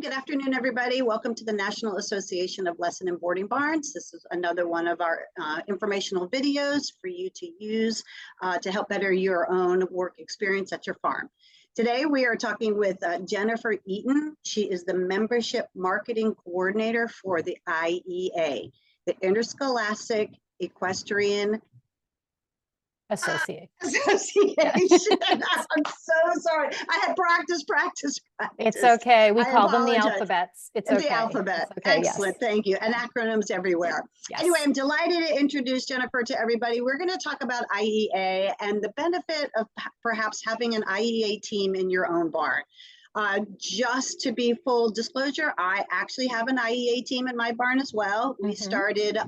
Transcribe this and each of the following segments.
Good afternoon, everybody. Welcome to the National Association of Lesson and Boarding Barns. This is another one of our informational videos for you to use to help better your own work experience at your farm. Today, we are talking with Jennifer Eaton. She is the Membership Marketing Coordinator for the IEA, the Interscholastic Equestrian Association. I'm so sorry. I had practice. It's okay. We call them the alphabets. It's okay. The alphabet. It's okay. Excellent. Yes. Thank you. And acronyms everywhere. Yes. Anyway, I'm delighted to introduce Jennifer to everybody. We're going to talk about IEA and the benefit of perhaps having an IEA team in your own barn. Just to be full disclosure, I actually have an IEA team in my barn as well. We started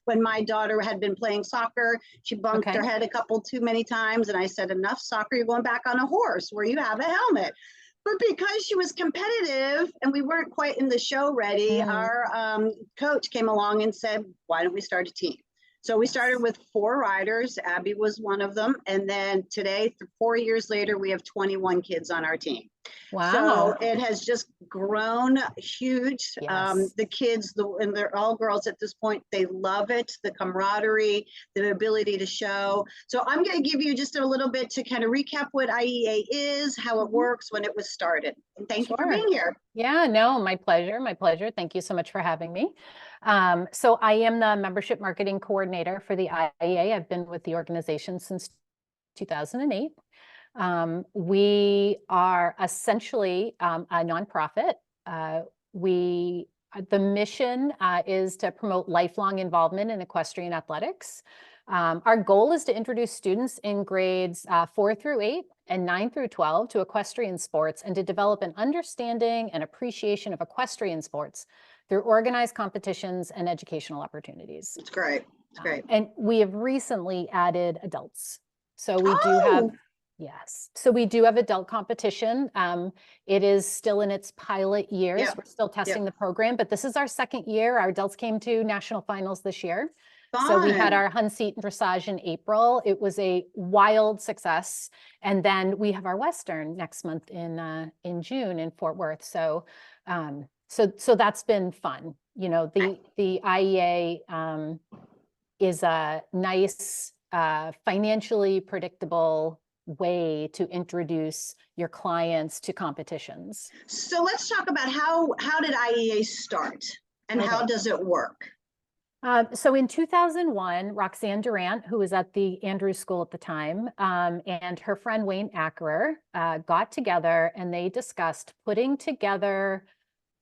when my daughter had been playing soccer. She bumped her head a couple too many times, and I said, enough soccer, you're going back on a horse where you have a helmet. But because she was competitive and we weren't quite in the show ready, our coach came along and said, why don't we start a team? So we started with 4 riders. Abby was one of them. And then today, 4 years later, we have 21 kids on our team. Wow. So it has just grown huge. Yes. The kids, and they're all girls at this point, they love it, the camaraderie, the ability to show. So I'm going to give you just a little bit to kind of recap what IEA is, how it works, when it was started. And thank you for being here. Yeah, no, my pleasure. My pleasure. Thank you so much for having me. So I am the Membership Marketing Coordinator for the IEA. I've been with the organization since 2008. We are essentially a nonprofit. The mission is to promote lifelong involvement in equestrian athletics. Our goal is to introduce students in grades 4 through 8 and 9 through 12 to equestrian sports and to develop an understanding and appreciation of equestrian sports through organized competitions and educational opportunities. It's great. It's great. And we have recently added adults. So we do have, yes. So we do have adult competition. It is still in its pilot years. Yep. We're still testing the program, but this is our 2nd year. Our adults came to national finals this year. Fun. So we had our Hunseat dressage in April. It was a wild success. And then we have our Western next month in June in Fort Worth. So so that's been fun. You know, the IEA is a nice financially predictable way to introduce your clients to competitions. So let's talk about how did IEA start and how does it work? So in 2001, Roxanne Durant, who was at the Andrews School at the time, and her friend Wayne Ackerer got together and they discussed putting together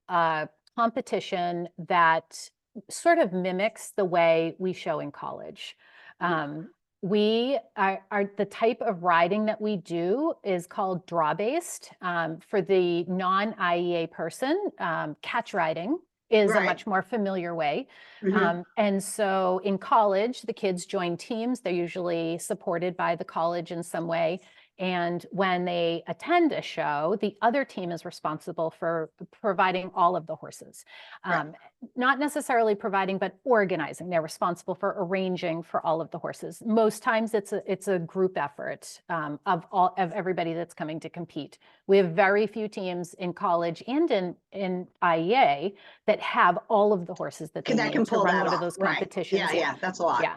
a competition that sort of mimics the way we show in college. We are the type of riding that we do is called draw-based. For the non-IEA person, catch riding is a much more familiar way. And so in college, the kids join teams. They're usually supported by the college in some way. And when they attend a show, the other team is responsible for providing all of the horses. Not necessarily providing, but organizing. They're responsible for arranging for all of the horses. Most times it's a group effort of everybody that's coming to compete. We have very few teams in college and in IEA that have all of the horses that they need can to pull run that one off. of those competitions. Yeah, that's a lot. Yeah.